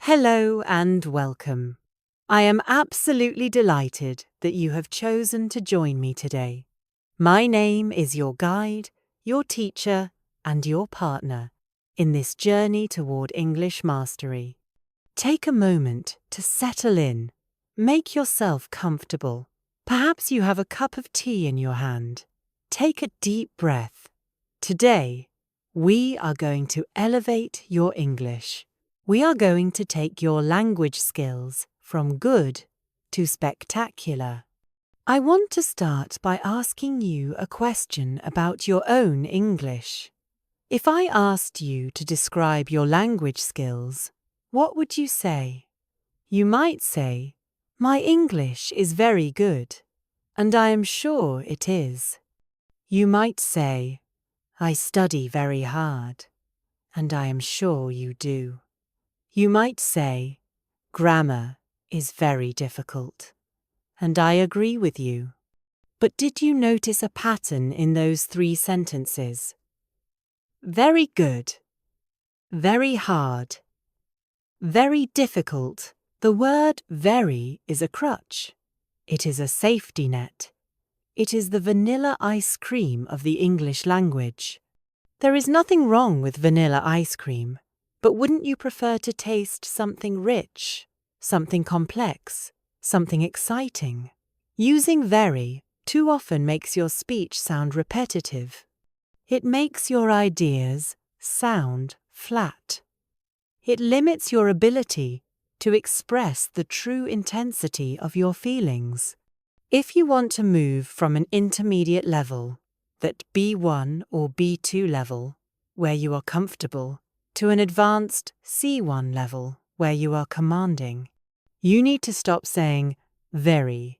Hello and welcome. I am absolutely delighted that you have chosen to join me today. My name is your guide, your teacher, and your partner in this journey toward English mastery. Take a moment to settle in. Make yourself comfortable. Perhaps you have a cup of tea in your hand. Take a deep breath. Today, we are going to elevate your English. We are going to take your language skills from good to spectacular. I want to start by asking you a question about your own English. If I asked you to describe your language skills, what would you say? You might say, "My English is very good," and I am sure it is. You might say, "I study very hard," and I am sure you do. You might say, "Grammar is very difficult," and I agree with you. But did you notice a pattern in those three sentences? Very good, very hard, very difficult. The word very is a crutch. It is a safety net. It is the vanilla ice cream of the English language. There is nothing wrong with vanilla ice cream, but wouldn't you prefer to taste something rich, something complex, something exciting? Using very too often makes your speech sound repetitive. It makes your ideas sound flat. It limits your ability to express the true intensity of your feelings. If you want to move from an intermediate level, that B1 or B2 level, where you are comfortable, to an advanced C1 level, where you are commanding, you need to stop saying very.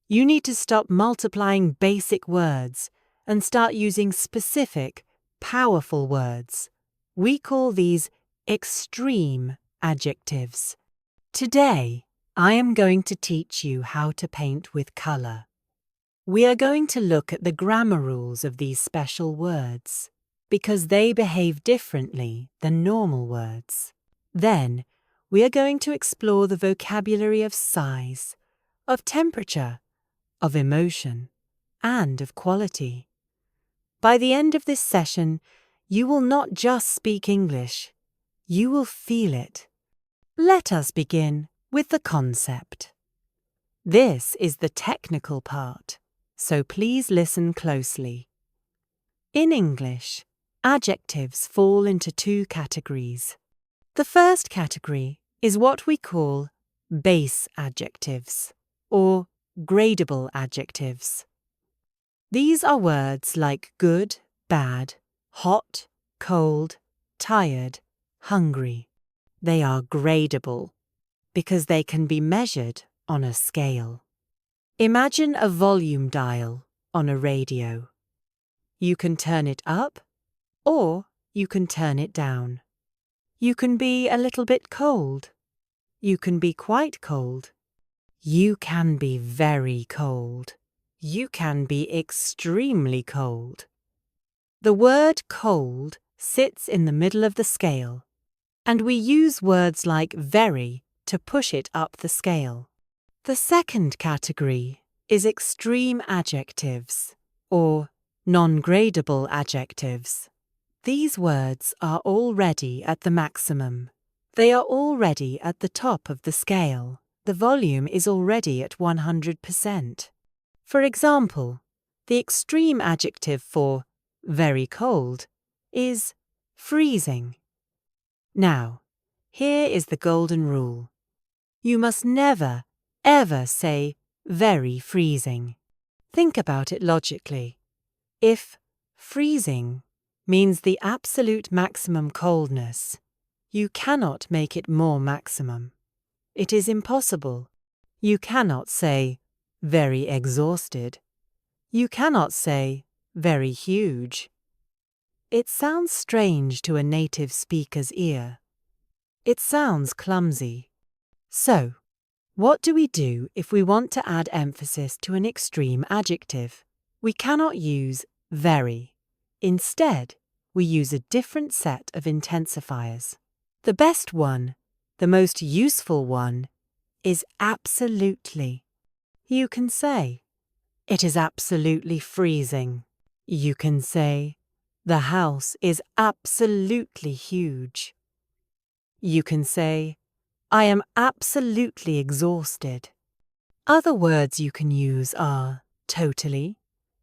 You need to stop multiplying basic words and start using specific, powerful words. We call these extreme adjectives. Today, I am going to teach you how to paint with colour. We are going to look at the grammar rules of these special words, because they behave differently than normal words. Then, we are going to explore the vocabulary of size, of temperature, of emotion, and of quality. By the end of this session, you will not just speak English, you will feel it. Let us begin with the concept. This is the technical part, so please listen closely. In English, adjectives fall into two categories. The first category is what we call base adjectives, or gradable adjectives. These are words like good, bad, hot, cold, tired, hungry. They are gradable because they can be measured on a scale. Imagine a volume dial on a radio. You can turn it up or you can turn it down. You can be a little bit cold. You can be quite cold. You can be very cold. You can be extremely cold. The word cold sits in the middle of the scale, and we use words like very to push it up the scale. The second category is extreme adjectives, or non-gradable adjectives. These words are already at the maximum. They are already at the top of the scale. The volume is already at 100%. For example, the extreme adjective for very cold is freezing. Now, here is the golden rule. You must never, ever say very freezing. Think about it logically. If freezing means the absolute maximum coldness, you cannot make it more maximum. It is impossible. You cannot say very exhausted. You cannot say very huge. It sounds strange to a native speaker's ear. It sounds clumsy. So, what do we do if we want to add emphasis to an extreme adjective? We cannot use very. Instead, we use a different set of intensifiers. The best one The most useful one is absolutely. You can say, "It is absolutely freezing." You can say, "The house is absolutely huge." You can say, "I am absolutely exhausted." Other words you can use are totally,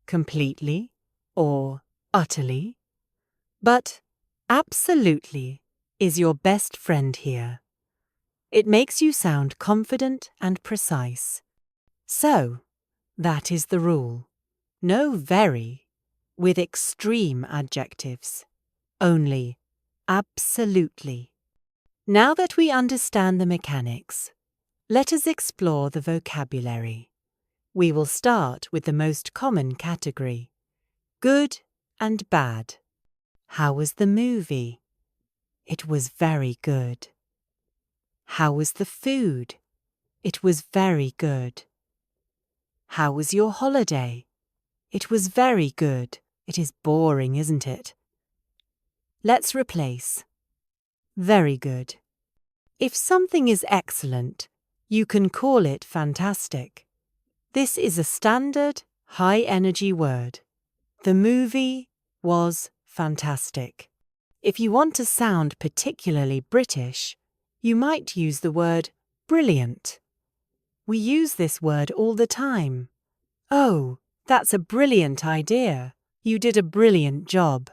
completely, or utterly. But absolutely is your best friend here. It makes you sound confident and precise. So, that is the rule. No very with extreme adjectives. Only absolutely. Now that we understand the mechanics, let us explore the vocabulary. We will start with the most common category, good and bad. How was the movie? It was very good. How was the food? It was very good. How was your holiday? It was very good. It is boring, isn't it? Let's replace. Very good. If something is excellent, you can call it fantastic. This is a standard, high-energy word. The movie was fantastic. If you want to sound particularly British, you might use the word brilliant. We use this word all the time. Oh, that's a brilliant idea. You did a brilliant job.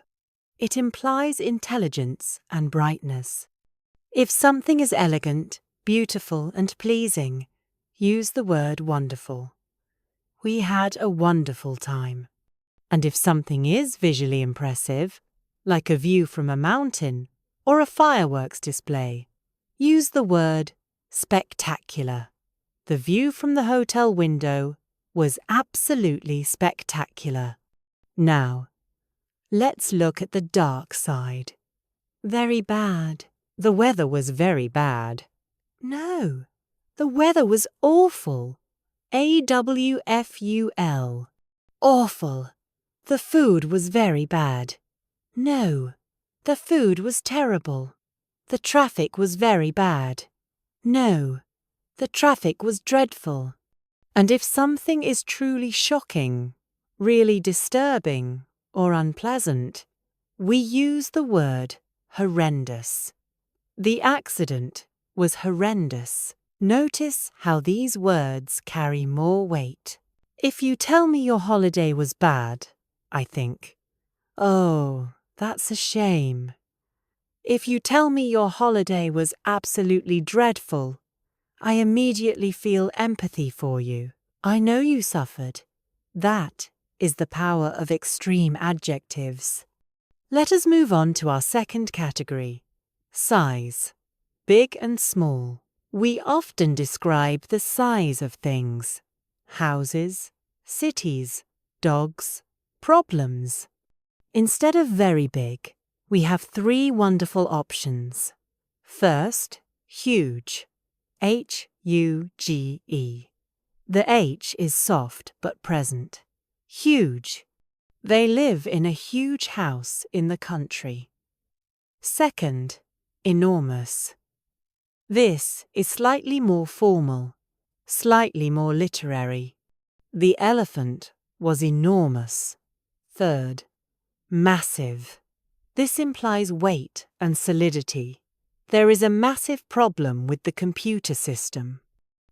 It implies intelligence and brightness. If something is elegant, beautiful, and pleasing, use the word wonderful. We had a wonderful time. And if something is visually impressive, like a view from a mountain or a fireworks display, use the word spectacular. The view from the hotel window was absolutely spectacular. Now, let's look at the dark side. Very bad. The weather was very bad. No, the weather was awful. AWFUL. Awful. The food was very bad. No, the food was terrible. The traffic was very bad. No, the traffic was dreadful. And if something is truly shocking, really disturbing, or unpleasant, we use the word horrendous. The accident was horrendous. Notice how these words carry more weight. If you tell me your holiday was bad, I think, "Oh, that's a shame." If you tell me your holiday was absolutely dreadful, I immediately feel empathy for you. I know you suffered. That is the power of extreme adjectives. Let us move on to our second category, size, big and small. We often describe the size of things, houses, cities, dogs, problems. Instead of very big, we have three wonderful options. First, huge, Huge. The H is soft but present. Huge. They live in a huge house in the country. Second, enormous. This is slightly more formal, slightly more literary. The elephant was enormous. Third, massive. This implies weight and solidity. There is a massive problem with the computer system.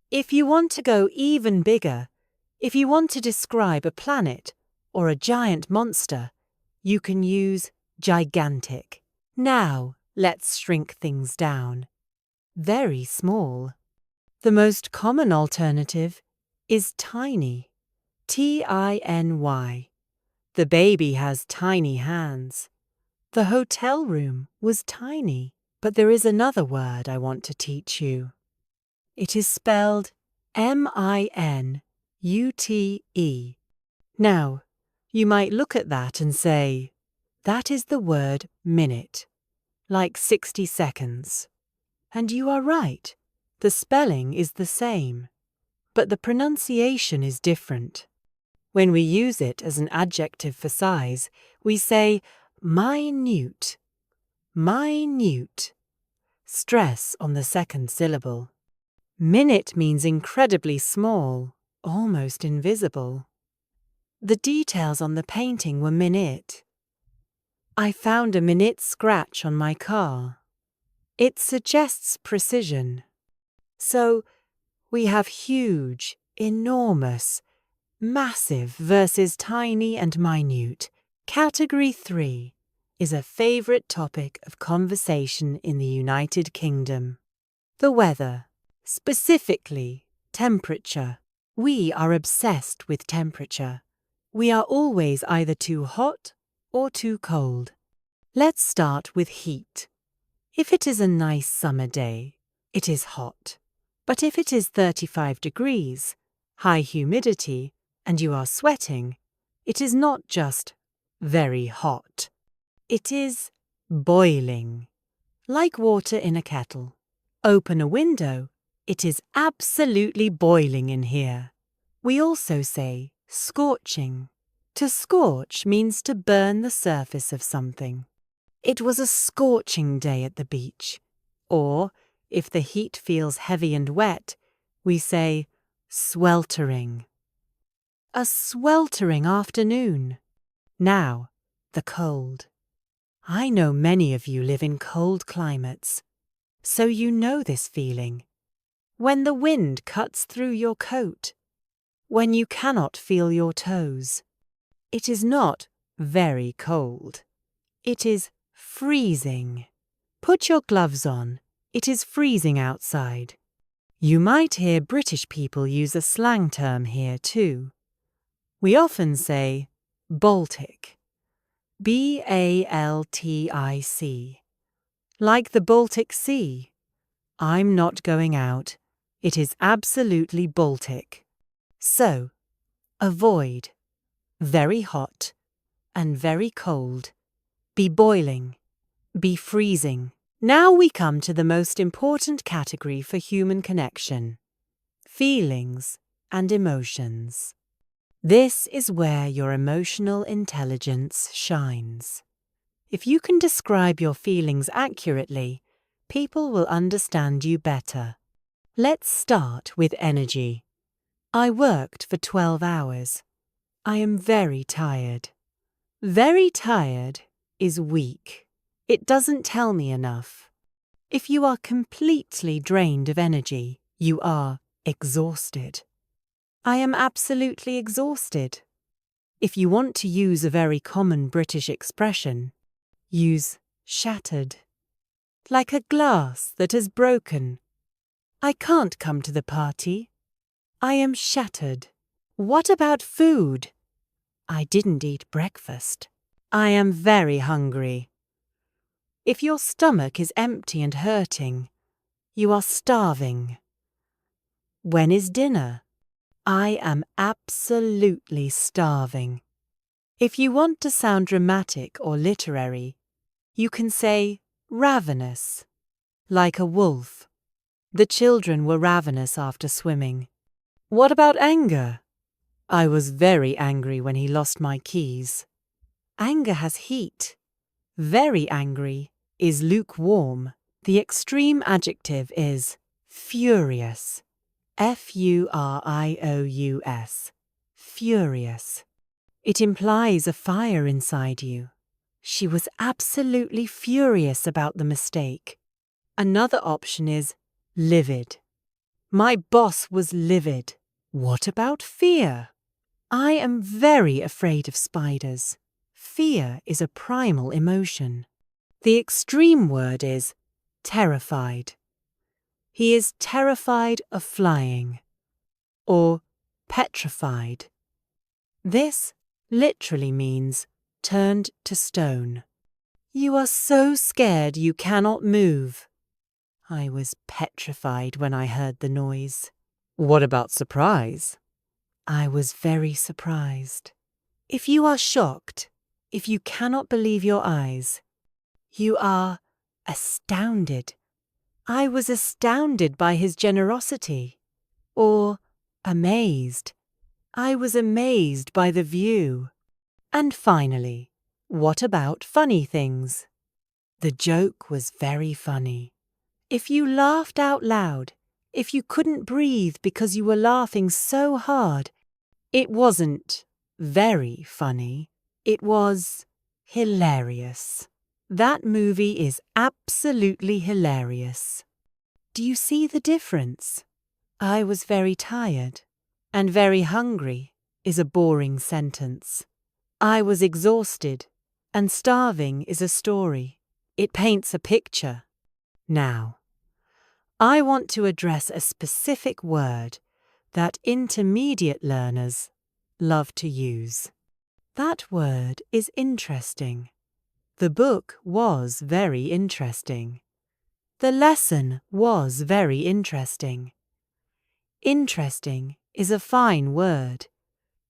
If you want to go even bigger, if you want to describe a planet or a giant monster, you can use gigantic. Now, let's shrink things down. Very small. The most common alternative is tiny. Tiny. The baby has tiny hands. The hotel room was tiny. But there is another word I want to teach you. It is spelled minute. Now, you might look at that and say, that is the word minute, like 60 seconds. And you are right, the spelling is the same, but the pronunciation is different. When we use it as an adjective for size, we say minute. Minute. stress on the second syllable. Minute means incredibly small, almost invisible. The details on the painting were minute. I found a minute scratch on my car. It suggests precision. So, we have huge, enormous, massive versus tiny and minute. Category 3 is a favorite topic of conversation in the United Kingdom. The weather, specifically temperature. We are obsessed with temperature. We are always either too hot or too cold. Let's start with heat. If it is a nice summer day, it is hot. But if it is 35 degrees, high humidity, and you are sweating, it is not just very hot. It is boiling, like water in a kettle. Open a window, it is absolutely boiling in here. We also say scorching. To scorch means to burn the surface of something. It was a scorching day at the beach. Or, if the heat feels heavy and wet, we say sweltering. A sweltering afternoon. Now, the cold. I know many of you live in cold climates, so you know this feeling. When the wind cuts through your coat, when you cannot feel your toes. It is not very cold. It is freezing. Put your gloves on. It is freezing outside. You might hear British people use a slang term here too. We often say Baltic. B-A-L-T-I-C. Like the Baltic Sea. I'm not going out. It is absolutely Baltic. So, avoid. Very hot and very cold. Be boiling. Be freezing. Now we come to the most important category for human connection. Feelings and emotions. This is where your emotional intelligence shines. If you can describe your feelings accurately, people will understand you better. Let's start with energy. I worked for 12 hours. I am very tired. Very tired is weak. It doesn't tell me enough. If you are completely drained of energy, you are exhausted. I am absolutely exhausted. If you want to use a very common British expression, use shattered. Like a glass that has broken. I can't come to the party. I am shattered. What about food? I didn't eat breakfast. I am very hungry. If your stomach is empty and hurting, you are starving. When is dinner? I am absolutely starving. If you want to sound dramatic or literary, you can say ravenous, like a wolf. The children were ravenous after swimming. What about anger? I was very angry when he lost my keys. Anger has heat. Very angry is lukewarm. The extreme adjective is furious. F-U-R-I-O-U-S. Furious. It implies a fire inside you. She was absolutely furious about the mistake. Another option is livid. My boss was livid. What about fear? I am very afraid of spiders. Fear is a primal emotion. The extreme word is terrified. He is terrified of flying. Or petrified. This literally means turned to stone. You are so scared you cannot move. I was petrified when I heard the noise. What about surprise? I was very surprised. If you are shocked, if you cannot believe your eyes, you are astounded. I was astounded by his generosity. Or amazed. I was amazed by the view. And finally, what about funny things? The joke was very funny. If you laughed out loud, if you couldn't breathe because you were laughing so hard, it wasn't very funny. It was hilarious. That movie is absolutely hilarious. Do you see the difference? I was very tired and very hungry is a boring sentence. I was exhausted and starving is a story. It paints a picture. Now, I want to address a specific word that intermediate learners love to use. That word is interesting. The book was very interesting. The lesson was very interesting. Interesting is a fine word,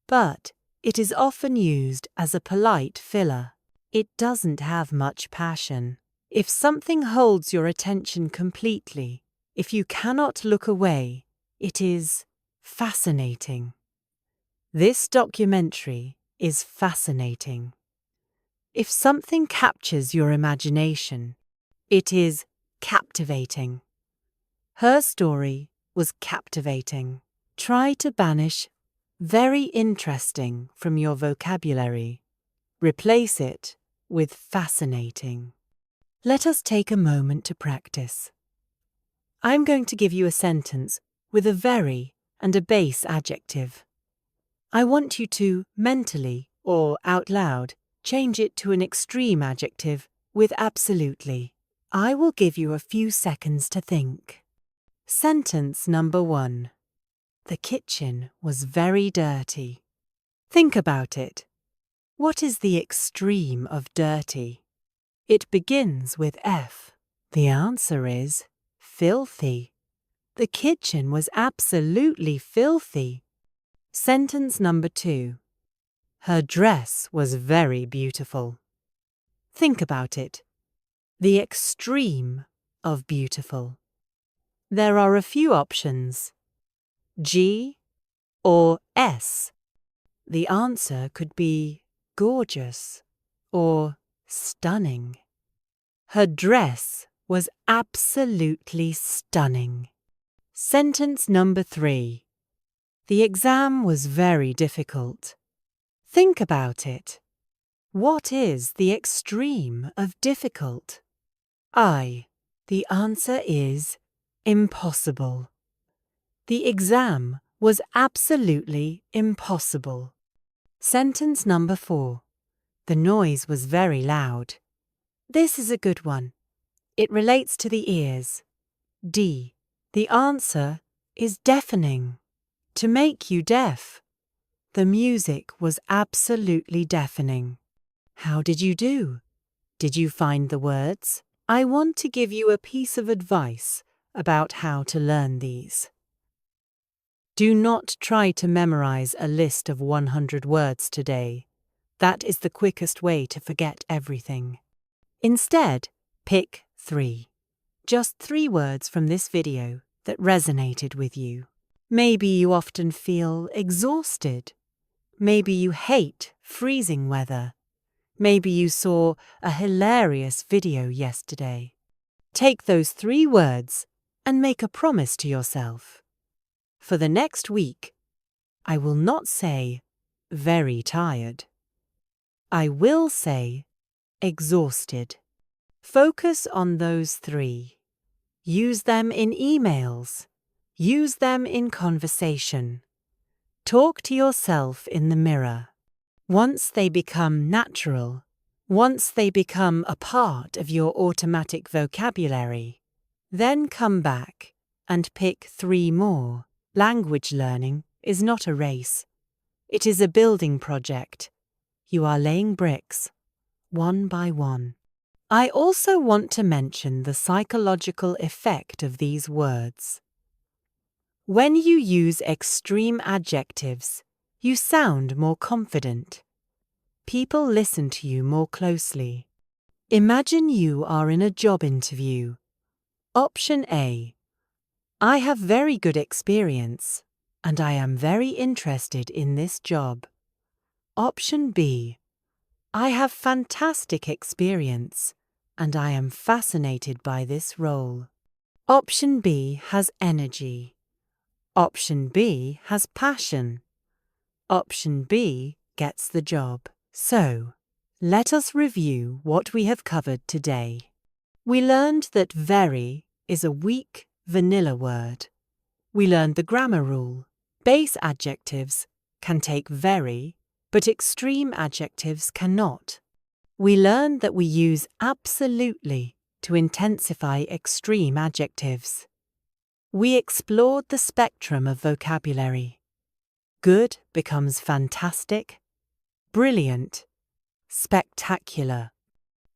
but it is often used as a polite filler. It doesn't have much passion. If something holds your attention completely, if you cannot look away, it is fascinating. This documentary is fascinating. If something captures your imagination, it is captivating. Her story was captivating. Try to banish very interesting from your vocabulary. Replace it with fascinating. Let us take a moment to practice. I'm going to give you a sentence with a very and a base adjective. I want you to mentally or out loud change it to an extreme adjective with absolutely. I will give you a few seconds to think. Sentence number 1. The kitchen was very dirty. Think about it. What is the extreme of dirty? It begins with F. The answer is filthy. The kitchen was absolutely filthy. Sentence number 2. Her dress was very beautiful. Think about it. The extreme of beautiful. There are a few options. G or S. The answer could be gorgeous or stunning. Her dress was absolutely stunning. Sentence number 3. The exam was very difficult. Think about it. What is the extreme of difficult? The answer is impossible. The exam was absolutely impossible. Sentence number 4. The noise was very loud. This is a good one. It relates to the ears. D. The answer is deafening. To make you deaf. The music was absolutely deafening. How did you do? Did you find the words? I want to give you a piece of advice about how to learn these. Do not try to memorize a list of 100 words today. That is the quickest way to forget everything. Instead, pick 3. Just 3 words from this video that resonated with you. Maybe you often feel exhausted. Maybe you hate freezing weather. Maybe you saw a hilarious video yesterday. Take those 3 words and make a promise to yourself. For the next week, I will not say very tired. I will say exhausted. Focus on those 3. Use them in emails. Use them in conversation. Talk to yourself in the mirror. Once they become natural, once they become a part of your automatic vocabulary, then come back and pick 3 more. Language learning is not a race. It is a building project. You are laying bricks, one by one. I also want to mention the psychological effect of these words. When you use extreme adjectives, you sound more confident. People listen to you more closely. Imagine you are in a job interview. Option A. I have very good experience, and I am very interested in this job. Option B. I have fantastic experience, and I am fascinated by this role. Option B has energy. Option B has passion. Option B gets the job. So, let us review what we have covered today. We learned that very is a weak, vanilla word. We learned the grammar rule. Base adjectives can take very, but extreme adjectives cannot. We learned that we use absolutely to intensify extreme adjectives. We explored the spectrum of vocabulary. Good becomes fantastic, brilliant, spectacular.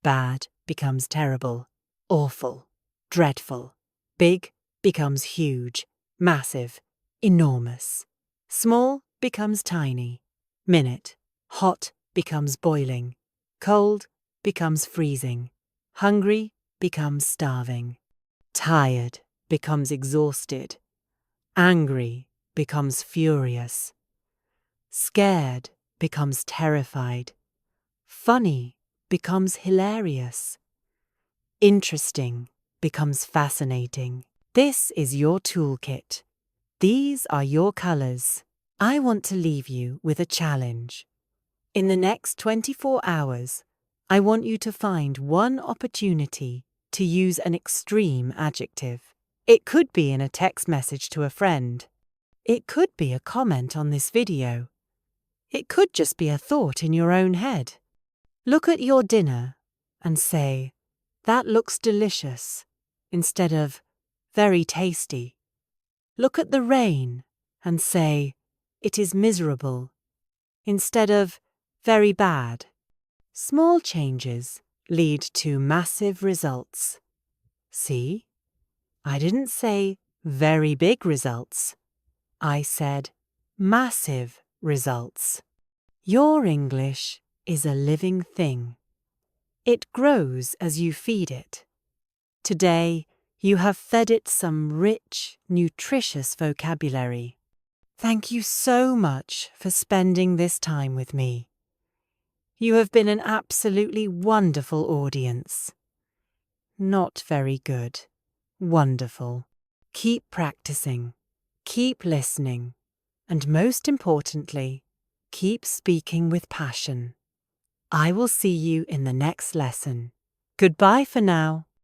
Bad becomes terrible, awful, dreadful. Big becomes huge, massive, enormous. Small becomes tiny. Minute. Hot becomes boiling. Cold becomes freezing. Hungry becomes starving. Tired becomes exhausted. Angry becomes furious. Scared becomes terrified. Funny becomes hilarious. Interesting becomes fascinating. This is your toolkit. These are your colors. I want to leave you with a challenge. In the next 24 hours, I want you to find one opportunity to use an extreme adjective. It could be in a text message to a friend. It could be a comment on this video. It could just be a thought in your own head. Look at your dinner and say, "That looks delicious," instead of "very tasty." Look at the rain and say, "It is miserable," instead of "very bad." Small changes lead to massive results. See? I didn't say very big results. I said massive results. Your English is a living thing. It grows as you feed it. Today, you have fed it some rich, nutritious vocabulary. Thank you so much for spending this time with me. You have been an absolutely wonderful audience. Not very good. Wonderful. Keep practicing. Keep listening. And most importantly, keep speaking with passion. I will see you in the next lesson. Goodbye for now.